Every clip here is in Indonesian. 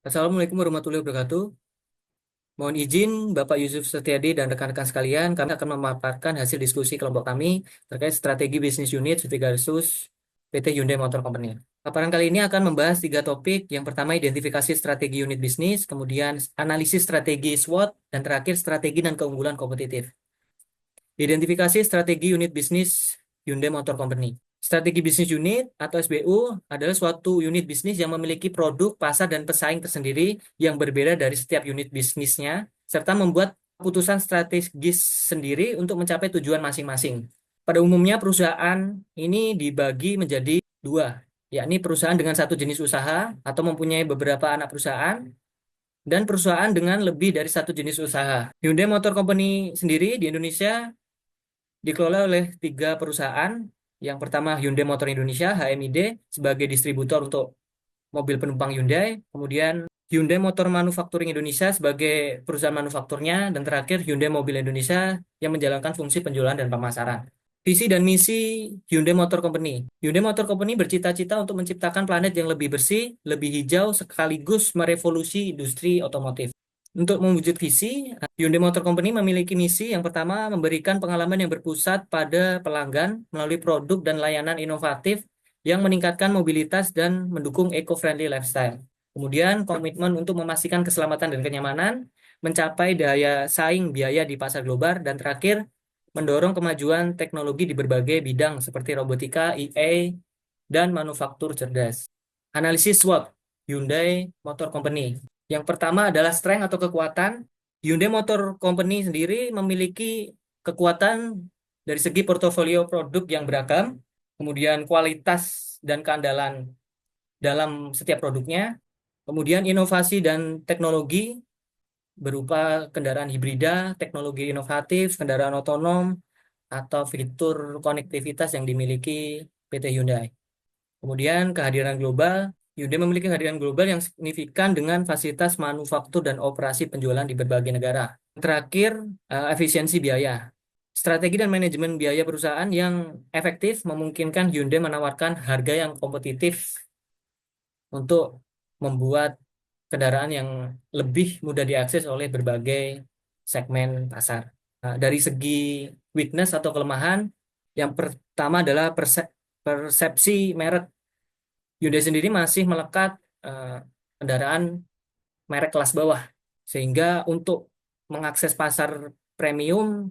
Assalamualaikum warahmatullahi wabarakatuh. Mohon izin Bapak Yusuf Setiadi dan rekan-rekan sekalian, kami akan memaparkan hasil diskusi kelompok kami terkait strategi bisnis unit versus PT Hyundai Motor Company. Paparan kali ini akan membahas tiga topik. Yang pertama, identifikasi strategi unit bisnis, kemudian analisis strategi SWOT, dan terakhir strategi dan keunggulan kompetitif. Identifikasi strategi unit bisnis Hyundai Motor Company. Strategi bisnis unit atau SBU adalah suatu unit bisnis yang memiliki produk, pasar, dan pesaing tersendiri yang berbeda dari setiap unit bisnisnya, serta membuat keputusan strategis sendiri untuk mencapai tujuan masing-masing. Pada umumnya perusahaan ini dibagi menjadi dua, yakni perusahaan dengan satu jenis usaha atau mempunyai beberapa anak perusahaan, dan perusahaan dengan lebih dari satu jenis usaha. Hyundai Motor Company sendiri di Indonesia dikelola oleh tiga perusahaan. Yang pertama Hyundai Motor Indonesia (HMID) sebagai distributor untuk mobil penumpang Hyundai, kemudian Hyundai Motor Manufacturing Indonesia sebagai perusahaan manufakturnya, dan terakhir Hyundai Mobil Indonesia yang menjalankan fungsi penjualan dan pemasaran. Visi dan misi Hyundai Motor Company. Hyundai Motor Company bercita-cita untuk menciptakan planet yang lebih bersih, lebih hijau, sekaligus merevolusi industri otomotif. Untuk mewujud visi, Hyundai Motor Company memiliki misi yang pertama, memberikan pengalaman yang berpusat pada pelanggan melalui produk dan layanan inovatif yang meningkatkan mobilitas dan mendukung eco-friendly lifestyle. Kemudian, komitmen untuk memastikan keselamatan dan kenyamanan, mencapai daya saing biaya di pasar global, dan terakhir, mendorong kemajuan teknologi di berbagai bidang seperti robotika, EA, dan manufaktur cerdas. Analisis SWOT Hyundai Motor Company. Yang pertama adalah strength atau kekuatan. Hyundai Motor Company sendiri memiliki kekuatan dari segi portofolio produk yang beragam, kemudian kualitas dan keandalan dalam setiap produknya, kemudian inovasi dan teknologi berupa kendaraan hibrida, teknologi inovatif, kendaraan otonom, atau fitur konektivitas yang dimiliki PT Hyundai. Kemudian kehadiran global, Hyundai memiliki kehadiran global yang signifikan dengan fasilitas manufaktur dan operasi penjualan di berbagai negara. Terakhir, efisiensi biaya. Strategi dan manajemen biaya perusahaan yang efektif memungkinkan Hyundai menawarkan harga yang kompetitif untuk membuat kendaraan yang lebih mudah diakses oleh berbagai segmen pasar. Nah, dari segi weakness atau kelemahan, yang pertama adalah persepsi merek. Hyundai sendiri masih melekat eh, kendaraan merek kelas bawah, sehingga untuk mengakses pasar premium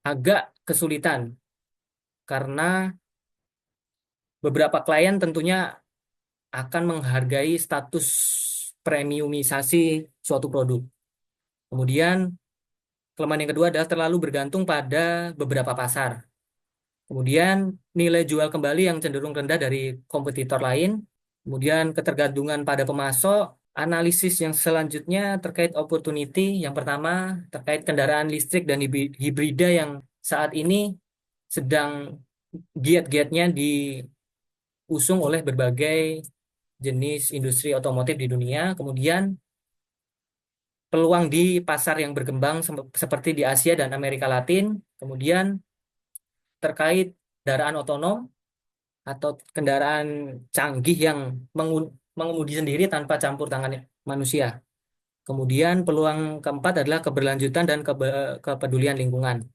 agak kesulitan karena beberapa klien tentunya akan menghargai status premiumisasi suatu produk. Kemudian kelemahan yang kedua adalah terlalu bergantung pada beberapa pasar. Kemudian nilai jual kembali yang cenderung rendah dari kompetitor lain. Kemudian ketergantungan pada pemasok. Analisis yang selanjutnya terkait opportunity. Yang pertama terkait kendaraan listrik dan hibrida yang saat ini sedang giat-giatnya diusung oleh berbagai jenis industri otomotif di dunia. Kemudian peluang di pasar yang berkembang seperti di Asia dan Amerika Latin. Kemudian terkait kendaraan otonom atau kendaraan canggih yang mengemudi sendiri tanpa campur tangan manusia. Kemudian peluang keempat adalah keberlanjutan dan kepedulian lingkungan.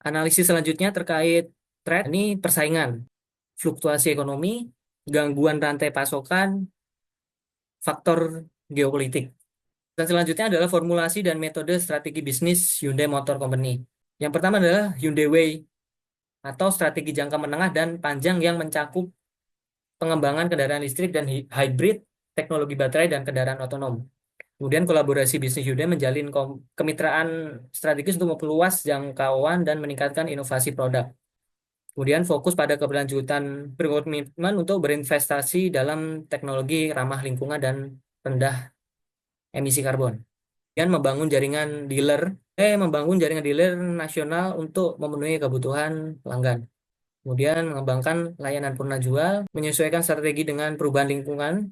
Analisis selanjutnya terkait threat, ini persaingan, fluktuasi ekonomi, gangguan rantai pasokan, faktor geopolitik. Dan selanjutnya adalah formulasi dan metode strategi bisnis Hyundai Motor Company. Yang pertama adalah Hyundai Way atau strategi jangka menengah dan panjang yang mencakup pengembangan kendaraan listrik dan hybrid, teknologi baterai, dan kendaraan otonom. Kemudian kolaborasi bisnis Hyundai menjalin kemitraan strategis untuk memperluas jangkauan dan meningkatkan inovasi produk. Kemudian fokus pada keberlanjutan, berkomitmen untuk berinvestasi dalam teknologi ramah lingkungan dan rendah emisi karbon. Dan membangun jaringan dealer nasional untuk memenuhi kebutuhan pelanggan. Kemudian mengembangkan layanan purna jual, menyesuaikan strategi dengan perubahan lingkungan.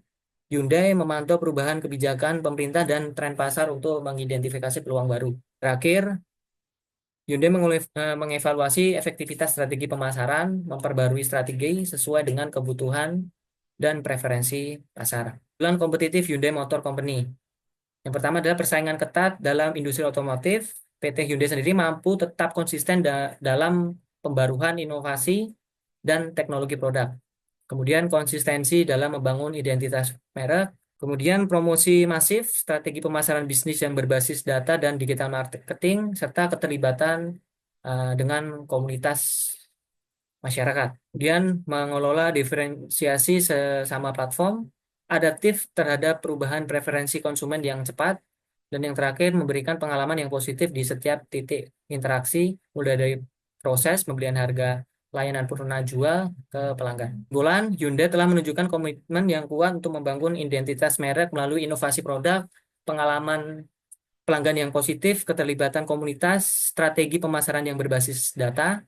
Hyundai memantau perubahan kebijakan pemerintah dan tren pasar untuk mengidentifikasi peluang baru. Terakhir, Hyundai mengevaluasi efektivitas strategi pemasaran, memperbarui strategi sesuai dengan kebutuhan dan preferensi pasar. Keunggulan kompetitif Hyundai Motor Company. Yang pertama adalah persaingan ketat dalam industri otomotif. PT Hyundai sendiri mampu tetap konsisten dalam pembaruan inovasi dan teknologi produk. Kemudian konsistensi dalam membangun identitas merek. Kemudian promosi masif, strategi pemasaran bisnis yang berbasis data dan digital marketing, serta keterlibatan dengan komunitas masyarakat. Kemudian mengelola diferensiasi sesama platform, adaptif terhadap perubahan preferensi konsumen yang cepat, dan yang terakhir memberikan pengalaman yang positif di setiap titik interaksi, mulai dari proses pembelian harga, layanan purna jual ke pelanggan. Bulan, Hyundai telah menunjukkan komitmen yang kuat untuk membangun identitas merek melalui inovasi produk, pengalaman pelanggan yang positif, keterlibatan komunitas, strategi pemasaran yang berbasis data.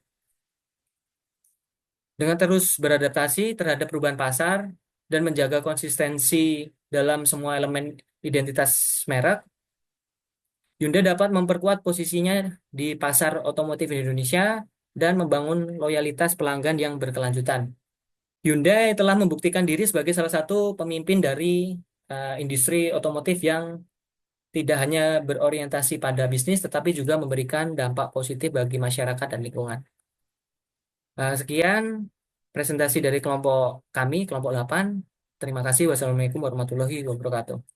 Dengan terus beradaptasi terhadap perubahan pasar dan menjaga konsistensi dalam semua elemen identitas merek, Hyundai dapat memperkuat posisinya di pasar otomotif di Indonesia dan membangun loyalitas pelanggan yang berkelanjutan. Hyundai telah membuktikan diri sebagai salah satu pemimpin dari industri otomotif yang tidak hanya berorientasi pada bisnis, tetapi juga memberikan dampak positif bagi masyarakat dan lingkungan. Sekian presentasi dari kelompok kami, kelompok 8. Terima kasih. Wassalamualaikum warahmatullahi wabarakatuh.